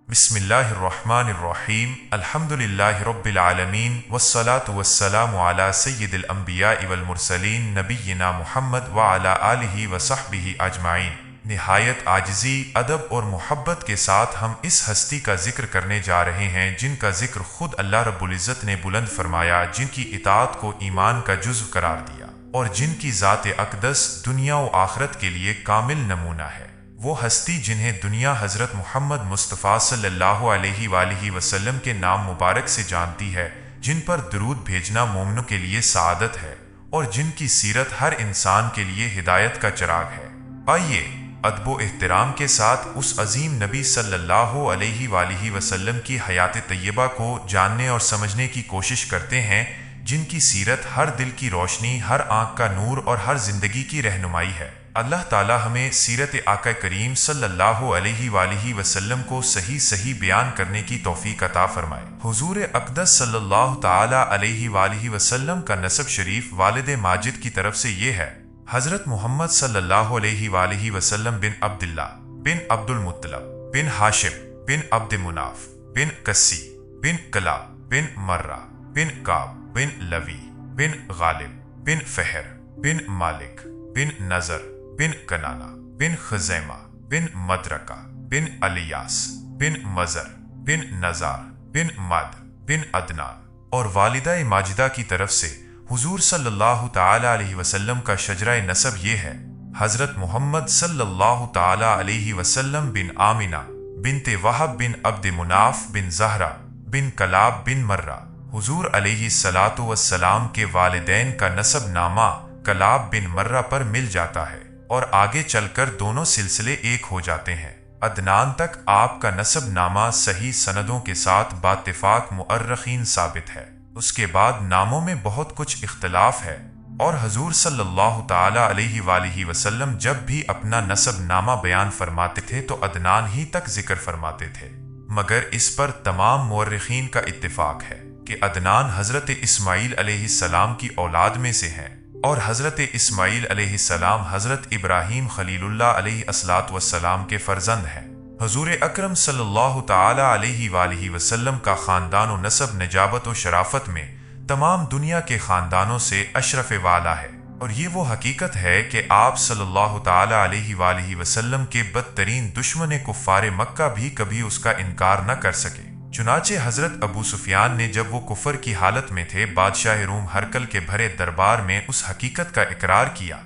بسم اللہ الرحمن الرحیم الحمد للہ رب العالمین والصلاة والسلام علی سید الانبیاء والمرسلین نبینا محمد وعلی آلہ وصحبہ اجمعین۔ نہایت عاجزی، ادب اور محبت کے ساتھ ہم اس ہستی کا ذکر کرنے جا رہے ہیں جن کا ذکر خود اللہ رب العزت نے بلند فرمایا، جن کی اطاعت کو ایمان کا جزو قرار دیا اور جن کی ذات اقدس دنیا و آخرت کے لیے کامل نمونہ ہے۔ وہ ہستی جنہیں دنیا حضرت محمد مصطفیٰ صلی اللہ علیہ وآلہ وسلم کے نام مبارک سے جانتی ہے، جن پر درود بھیجنا مومنوں کے لیے سعادت ہے اور جن کی سیرت ہر انسان کے لیے ہدایت کا چراغ ہے۔ آئیے ادب و احترام کے ساتھ اس عظیم نبی صلی اللہ علیہ وآلہ وسلم کی حیات طیبہ کو جاننے اور سمجھنے کی کوشش کرتے ہیں، جن کی سیرت ہر دل کی روشنی، ہر آنکھ کا نور اور ہر زندگی کی رہنمائی ہے۔ اللہ تعالی ہمیں سیرت آقا کریم صلی اللہ علیہ وآلہ وسلم کو صحیح بیان کرنے کی توفیق عطا فرمائے۔ حضور اقدس صلی اللہ تعالی علیہ وآلہ وسلم کا نسب شریف والد ماجد کی طرف سے یہ ہے، حضرت محمد صلی اللہ علیہ وآلہ وسلم بن عبداللہ بن عبد المطلب بن ہاشم بن عبد مناف بن قسی بن کلاب بن مرہ بن کعب بن لوی بن غالب بن فہر بن مالک بن نظر بن کنانہ بن خزیمہ بن مدرکہ بن الیاس بن مزر بن نزار بن مد بن عدنان، اور والدہ ماجدہ کی طرف سے حضور صلی اللہ تعالی علیہ وسلم کا شجرہ نسب یہ ہے، حضرت محمد صلی اللہ تعالی علیہ وسلم بن آمنہ بنت وہب بن عبد مناف بن زہرہ بن کلاب بن مرہ۔ حضور علیہ الصلاۃ والسلام کے والدین کا نسب نامہ کلاب بن مرہ پر مل جاتا ہے اور آگے چل کر دونوں سلسلے ایک ہو جاتے ہیں۔ عدنان تک آپ کا نسب نامہ صحیح سندوں کے ساتھ باتفاق مؤرخین ثابت ہے۔ اس کے بعد ناموں میں بہت کچھ اختلاف ہے، اور حضور صلی اللہ تعالی علیہ وآلہ وسلم جب بھی اپنا نسب نامہ بیان فرماتے تھے تو عدنان ہی تک ذکر فرماتے تھے، مگر اس پر تمام مورخین کا اتفاق ہے کہ عدنان حضرت اسماعیل علیہ السلام کی اولاد میں سے ہیں، اور حضرت اسماعیل علیہ السلام حضرت ابراہیم خلیل اللہ علیہ السلام کے فرزند ہیں۔ حضور اکرم صلی اللہ تعالی علیہ وآلہ وسلم کا خاندان و نسب نجابت و شرافت میں تمام دنیا کے خاندانوں سے اشرف والا ہے، اور یہ وہ حقیقت ہے کہ آپ صلی اللہ تعالی علیہ وآلہ وسلم کے بدترین دشمن کفار مکہ بھی کبھی اس کا انکار نہ کر سکے۔ چنانچہ حضرت ابو سفیان نے جب وہ کفر کی حالت میں تھے، بادشاہ روم ہرقل کے بھرے دربار میں اس حقیقت کا اقرار کیا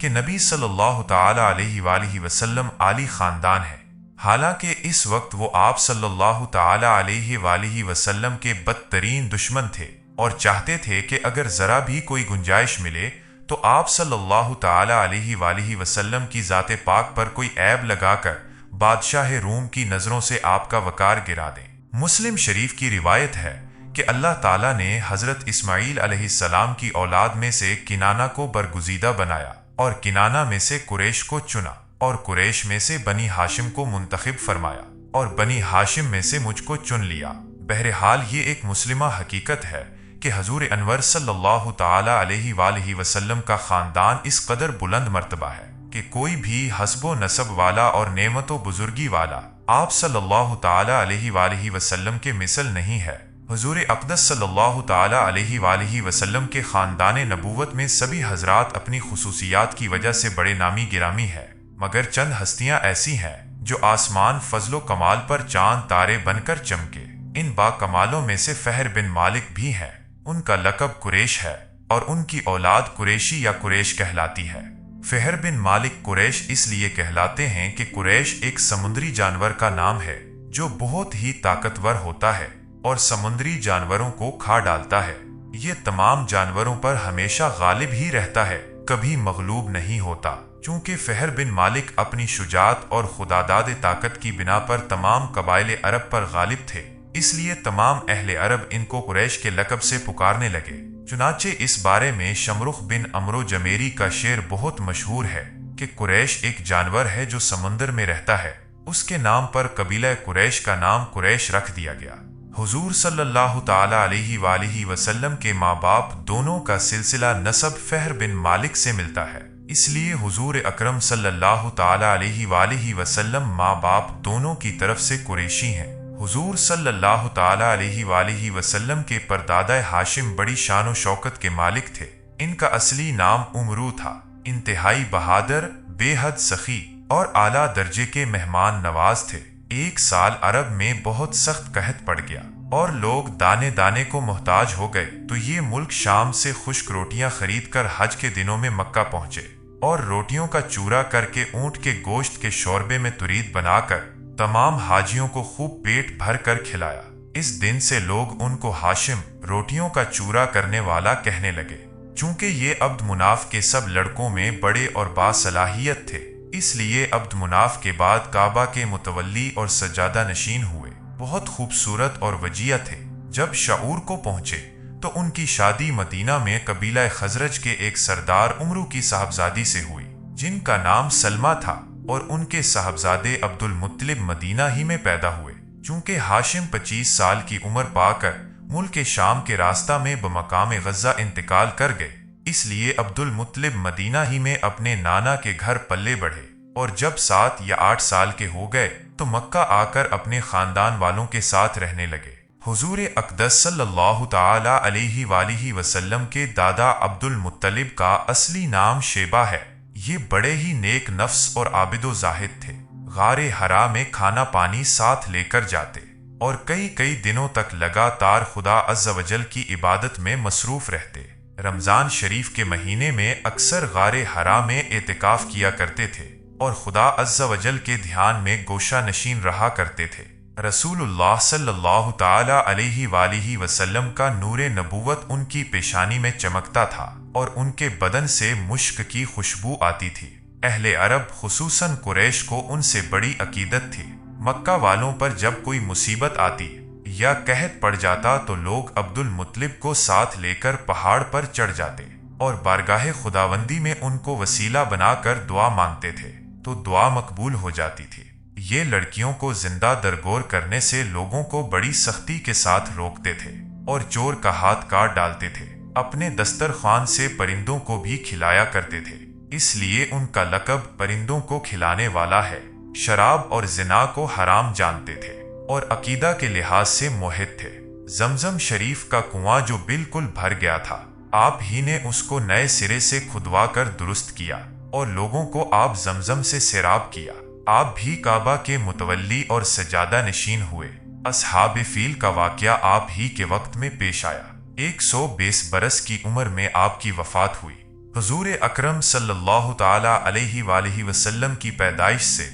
کہ نبی صلی اللہ تعالی علیہ وآلہ وسلم عالی خاندان ہے، حالانکہ اس وقت وہ آپ صلی اللہ تعالی علیہ وآلہ وسلم کے بدترین دشمن تھے اور چاہتے تھے کہ اگر ذرا بھی کوئی گنجائش ملے تو آپ صلی اللہ تعالی علیہ وآلہ وسلم کی ذات پاک پر کوئی عیب لگا کر بادشاہ روم کی نظروں سے آپ کا وقار گرا دیں۔ مسلم شریف کی روایت ہے کہ اللہ تعالیٰ نے حضرت اسماعیل علیہ السلام کی اولاد میں سے کنانہ کو برگزیدہ بنایا اور کنانہ میں سے قریش کو چنا اور قریش میں سے بنی ہاشم کو منتخب فرمایا اور بنی ہاشم میں سے مجھ کو چن لیا۔ بہرحال یہ ایک مسلمہ حقیقت ہے کہ حضور انور صلی اللہ تعالی علیہ وآلہ وسلم کا خاندان اس قدر بلند مرتبہ ہے کہ کوئی بھی حسب و نسب والا اور نعمت و بزرگی والا آپ صلی اللہ تعالی علیہ وآلہ وسلم کے مثل نہیں ہے۔ حضور اقدس صلی اللہ تعالی علیہ وآلہ وسلم کے خاندان نبوت میں سبھی حضرات اپنی خصوصیات کی وجہ سے بڑے نامی گرامی ہے، مگر چند ہستیاں ایسی ہیں جو آسمان فضل و کمال پر چاند تارے بن کر چمکے۔ ان با کمالوں میں سے فہر بن مالک بھی ہیں، ان کا لقب قریش ہے اور ان کی اولاد قریشی یا قریش کہلاتی ہے۔ فہر بن مالک قریش اس لیے کہلاتے ہیں کہ قریش ایک سمندری جانور کا نام ہے جو بہت ہی طاقتور ہوتا ہے اور سمندری جانوروں کو کھا ڈالتا ہے۔ یہ تمام جانوروں پر ہمیشہ غالب ہی رہتا ہے، کبھی مغلوب نہیں ہوتا۔ چونکہ فہر بن مالک اپنی شجاعت اور خداداد طاقت کی بنا پر تمام قبائل عرب پر غالب تھے، اس لیے تمام اہل عرب ان کو قریش کے لقب سے پکارنے لگے۔ چنانچہ اس بارے میں شمرخ بن عمرو جمیری کا شعر بہت مشہور ہے کہ قریش ایک جانور ہے جو سمندر میں رہتا ہے، اس کے نام پر قبیلہ قریش کا نام قریش رکھ دیا گیا۔ حضور صلی اللہ تعالی علیہ وآلہ وسلم کے ماں باپ دونوں کا سلسلہ نسب فہر بن مالک سے ملتا ہے، اس لیے حضور اکرم صلی اللہ تعالی علیہ وآلہ وسلم ماں باپ دونوں کی طرف سے قریشی ہیں۔ हुजूर सल्लल्लाहु ताला अलैहि वालिहि वसल्लम के परदादा हाशिम बड़ी शान व शौकत के मालिक थे। इनका असली नाम उमरू था। इंतहाई बहादुर, बेहद सखी और आला दर्जे के मेहमान नवाज थे। एक साल अरब में बहुत सख्त कहत पड़ गया और लोग दाने दाने को मोहताज हो गए, तो ये मुल्क शाम से खुश्क रोटियां खरीद कर हज के दिनों में मक्का पहुंचे और रोटियों का चूरा करके ऊंट के गोश्त के शोरबे में तुरीद बनाकर तमाम हाजियों को खूब पेट भर कर खिलाया। इस दिन से लोग उनको हाशिम, रोटियों का चूरा करने वाला कहने लगे। चूंकि ये अब्द मुनाफ के सब लड़कों में बड़े और बासलाहियत थे, इसलिए अब्द मुनाफ के बाद काबा के मुतवल्ली और सज्जादा नशीन हुए। बहुत खूबसूरत और वजिया थे। जब शऊर को पहुंचे तो उनकी शादी मदीना में कबीला खजरज के एक सरदार उमरू की साहबजादी से हुई, जिनका नाम सलमा था, और उनके साहबजादे अब्दुल मुत्तलिब मदीना ही में पैदा हुए। चूंकि हाशिम 25 साल की उम्र पाकर मुल्क शाम के रास्ता में बमकाम गज़ा इंतकाल कर गए, इसलिए अब्दुल मुत्तलिब मदीना ही में अपने नाना के घर पल्ले बढ़े और जब 7 या 8 साल के हो गए तो मक्का आकर अपने खानदान वालों के साथ रहने लगे। हुजूर अक़दस सल्लल्लाहु ताला अलैहि वालिहि वसल्लम के दादा अब्दुल मुत्तलिब का असली नाम शेबा है। ये बड़े ही नेक नफ्स और आबिदो जाहिद थे। गारे हरा में खाना पानी साथ लेकर जाते और कई कई दिनों तक लगातार खुदा अज़्ज़ वजल की इबादत में मसरूफ रहते। रमज़ान शरीफ के महीने में अक्सर गारे हरा में एतिकाफ किया करते थे और खुदा अज़्ज़ वजल के ध्यान में गोशा नशीन रहा करते थे। रसूलुल्लाह सल्लल्लाहु ताला अलैहि वालिहि वसल्लम का नूरे नबूवत उनकी पेशानी में चमकता था और उनके बदन से मुश्क की खुशबू आती थी। अहले अरब खुसूसन कुरैश को उनसे बड़ी अकीदत थी। मक्का वालों पर जब कोई मुसीबत आती या कहत पड़ जाता तो लोग अब्दुल मुत्तलिब को साथ लेकर पहाड़ पर चढ़ जाते और बारगाहे खुदावंदी में उनको वसीला बनाकर दुआ मांगते थे, तो दुआ मकबूल हो जाती थी। ये लड़कियों को जिंदा दरगोर करने से लोगों को बड़ी सख्ती के साथ रोकते थे और चोर का हाथ काट डालते थे। अपने दस्तरखान से परिंदों को भी खिलाया करते थे, इसलिए उनका लक़ब परिंदों को खिलाने वाला है। शराब और जिना को हराम जानते थे और अकीदा के लिहाज से मोहित थे। जमजम शरीफ का कुआं जो बिल्कुल भर गया था, आप ही ने उसको नए सिरे से खुदवा कर दुरुस्त किया और लोगों को आप जमजम से सैराब किया। आप भी काबा के मुतवल्ली और सज्जादा नशीन हुए। असहाब फील का वाकया आप ही के वक्त में पेश आया। 120 बरस की उम्र में आपकी वफात हुई। हुजूर अकरम सल्लल्लाहु ताला अलैहि वालिहि वसल्लम की पैदाइश से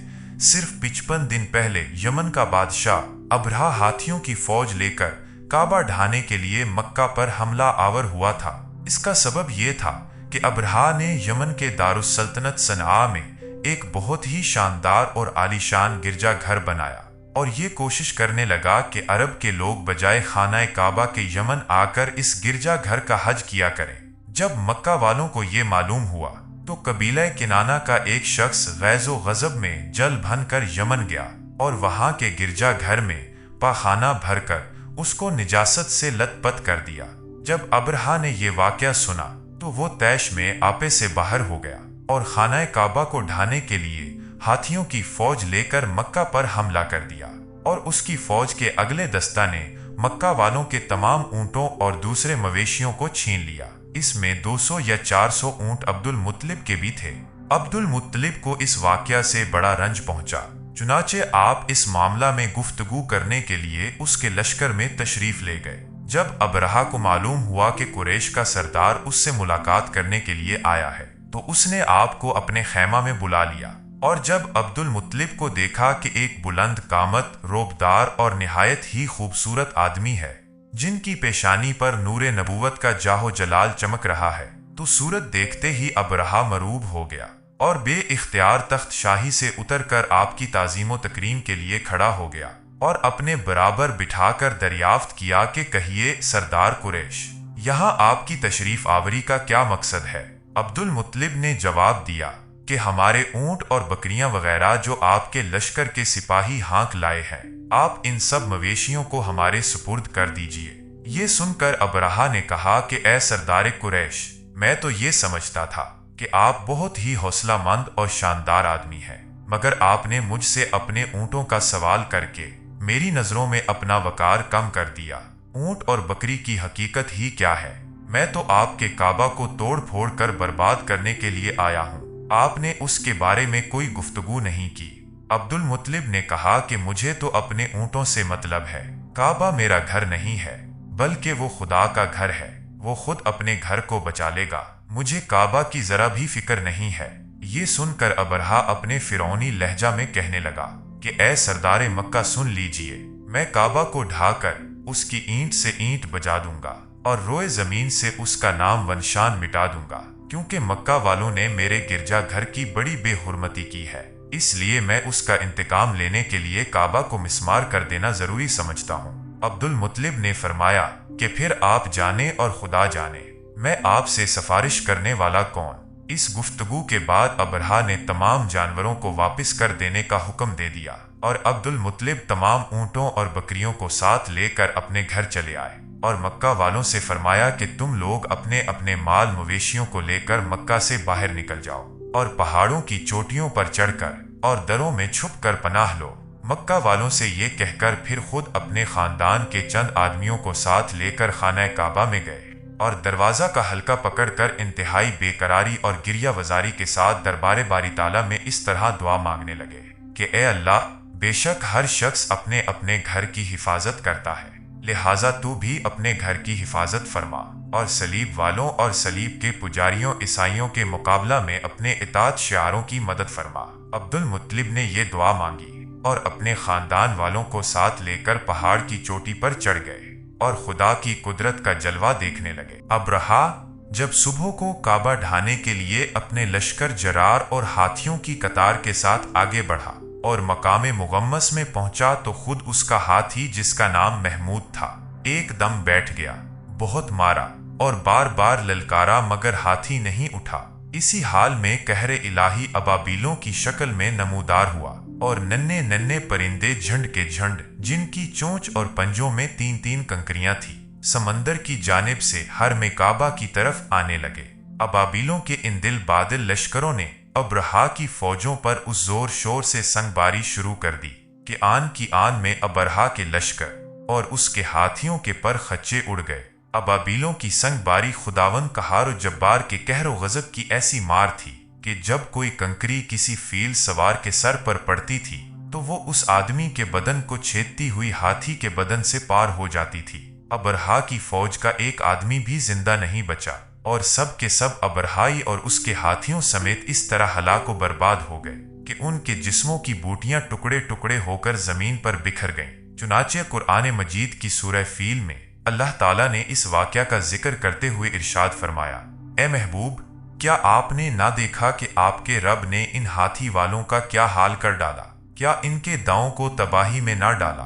सिर्फ 55 दिन पहले यमन का बादशाह अबरहा हाथियों की फौज लेकर काबा ढाने के लिए मक्का पर हमला आवर हुआ था। इसका सबब यह था कि अबरहा ने यमन के दारुस्सल्तनत सनआ में एक बहुत ही शानदार और आलीशान गिरजा घर बनाया और ये कोशिश करने लगा कि अरब के लोग बजाय खाना काबा के यमन आकर इस गिरजा घर का हज किया करें। जब मक्का वालों को ये मालूम हुआ तो कबीला किनाना का एक शख्स गैज़ो गज़ब में जल भन कर यमन गया और वहां के गिरजा घर में पाखाना भरकर उसको निजासत से लथपथ कर दिया। जब अबरहा ने यह वाकया सुना तो वो तैश में आपे से बाहर हो गया और खाना काबा को ढाने के लिए हाथियों की फौज लेकर मक्का पर हमला कर दिया और उसकी फौज के अगले दस्ता ने मक्का वालों के तमाम ऊंटों और दूसरे मवेशियों को छीन लिया। इसमें 200 या 400 ऊंट अब्दुल मुत्तलिब के भी थे। अब्दुल मुत्तलिब को इस वाकया से बड़ा रंज पहुंचा, चुनाचे आप इस मामला में गुफ्तगू करने के लिए उसके लश्कर में तशरीफ ले गए। जब अबरहा को मालूम हुआ कि कुरैश का सरदार उससे मुलाकात करने के लिए आया है तो उसने आपको अपने खैमा में बुला लिया और जब अब्दुल मुत्तलिब को देखा कि एक बुलंद कामत, रोबदार और निहायत ही खूबसूरत आदमी है जिनकी पेशानी पर नूरे नबूवत का जाहो जलाल चमक रहा है, तो सूरत देखते ही अबरहा मरूब हो गया और बे-इख्तियार तख्त शाही से उतरकर आपकी ताज़ीमो तकरीम के लिए खड़ा हो गया और अपने बराबर बिठाकर दरियाफ्त किया कि कहिए सरदार कुरैश, यहाँ आपकी तशरीफ आवरी का क्या मकसद है? अब्दुल मुत्तलिब ने जवाब दिया कि हमारे ऊंट और बकरियां वगैरह जो आपके लश्कर के सिपाही हाँक लाए हैं, आप इन सब मवेशियों को हमारे सुपुर्द कर दीजिए। ये सुनकर अबरहा ने कहा कि ए सरदार कुरैश, मैं तो ये समझता था कि आप बहुत ही हौसलामंद और शानदार आदमी हैं, मगर आपने मुझसे अपने ऊंटों का सवाल करके मेरी नजरों में अपना वकार कम कर दिया। ऊंट और बकरी की हकीकत ही क्या है? मैं तो आपके काबा को तोड़ फोड़ कर बर्बाद करने के लिए आया हूँ। आपने उसके बारे में कोई गुफ्तगू नहीं की। अब्दुल मुत्तलिब ने कहा कि मुझे तो अपने ऊंटों से मतलब है। काबा मेरा घर नहीं है, बल्कि वो खुदा का घर है। वो खुद अपने घर को बचा लेगा। मुझे काबा की जरा भी फिक्र नहीं है। ये सुनकर अबरहा अपने फिरौनी लहजा में कहने लगा कि ए सरदारे मक्का, सुन लीजिए, मैं काबा को ढाकर उसकी ईंट से ईंट बजा दूंगा और रोए जमीन से उसका नाम वंशान मिटा दूंगा, क्योंकि मक्का वालों ने मेरे गिरजा घर की बड़ी बेहुरमती की है। इसलिए मैं उसका इंतकाम लेने के लिए काबा को मिस्मार कर देना जरूरी समझता हूँ। अब्दुल मुत्तलिब ने फरमाया कि फिर आप जाने और खुदा जाने, मैं आपसे सिफारिश करने वाला कौन? इस गुफ्तगू के बाद अबरहा ने तमाम जानवरों को वापस कर देने का हुक्म दे दिया और अब्दुल मुत्तलिब तमाम ऊंटों और बकरियों को साथ लेकर अपने घर चले आए और मक्का वालों से फरमाया कि तुम लोग अपने अपने माल मवेशियों को लेकर मक्का से बाहर निकल जाओ और पहाड़ों की चोटियों पर चढ़कर और दरों में छुप कर पनाह लो। मक्का वालों से ये कहकर फिर खुद अपने खानदान के चंद आदमियों को साथ लेकर खाना काबा में गए और दरवाजा का हल्का पकड़कर इंतहाई बेकरारी और गिरिया वजारी के साथ दरबारे बारी ताला में इस तरह दुआ मांगने लगे कि ए अल्लाह, बेशक हर शख्स अपने अपने घर की हिफाजत करता है, लिहाजा तू भी अपने घर की हिफाजत फरमा और सलीब वालों और सलीब के पुजारियों ईसाइयों के मुकाबला में अपने इताअत शियारों की मदद फरमा। अब्दुल मुत्तलिब ने ये दुआ मांगी और अपने खानदान वालों को साथ लेकर पहाड़ की चोटी पर चढ़ गए और खुदा की कुदरत का जलवा देखने लगे। अबरहा जब सुबह को काबा ढाने के लिए अपने लश्कर जरार और हाथियों की कतार के साथ आगे बढ़ा और मकामे मुगम्मस में पहुंचा तो खुद उसका हाथी, जिसका नाम महमूद था, एकदम बैठ गया। बहुत मारा और बार बार ललकारा, मगर हाथी नहीं उठा। इसी हाल में कहरे इलाही अबाबीलों की शक्ल में नमूदार हुआ और नन्हे नन्हे परिंदे झंड के झंड, जिनकी चोंच और पंजों में तीन तीन कंकरियां थी, समंदर की जानिब से हर में काबा की तरफ आने लगे। अबाबीलों के इन दिल बादल लश्करों ने अबरहा की फौजों पर उस जोर शोर से संगबारी शुरू कर दी कि आन की आन में अबरहा के लश्कर और उसके हाथियों के पर खच्चे उड़ गए। अबाबीलों की संगबारी खुदावन कहार जब्बार के कहरो गजब की ऐसी मार थी कि जब कोई कंकरी किसी फील सवार के सर पर पड़ती थी तो वो उस आदमी के बदन को छेदती हुई हाथी के बदन से पार हो जाती थी। अबरहा की फौज का एक आदमी भी जिंदा नहीं बचा और सब के सब अबरहाई और उसके हाथियों समेत इस तरह हलाक व बर्बाद हो गए कि उनके जिस्मों की बूटियां टुकड़े टुकड़े होकर जमीन पर बिखर गईं। चुनाचे कुरान मजीद की सूरह फील में अल्लाह ताला ने इस वाक़या का जिक्र करते हुए इरशाद फरमाया, ए महबूब, क्या आपने ना देखा कि आपके रब ने इन हाथी वालों का क्या हाल कर डाला? क्या इनके दांवों को तबाही में ना डाला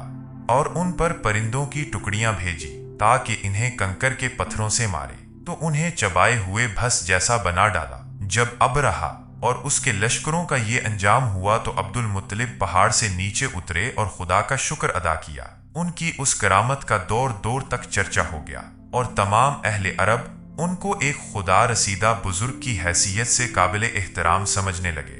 और उन पर परिंदों की टुकड़ियां भेजी ताकि इन्हें कंकर के पत्थरों से मारे, तो उन्हें चबाए हुए भस जैसा बना डाला। जब अबरहा और उसके लश्करों का ये अंजाम हुआ तो अब्दुल मुत्तलिब पहाड़ से नीचे उतरे और खुदा का शुक्र अदा किया। उनकी उस करामत का दौर दौर तक चर्चा हो गया और तमाम अहले अरब उनको एक खुदा रसीदा बुजुर्ग की हैसियत से काबिल एहतराम समझने लगे।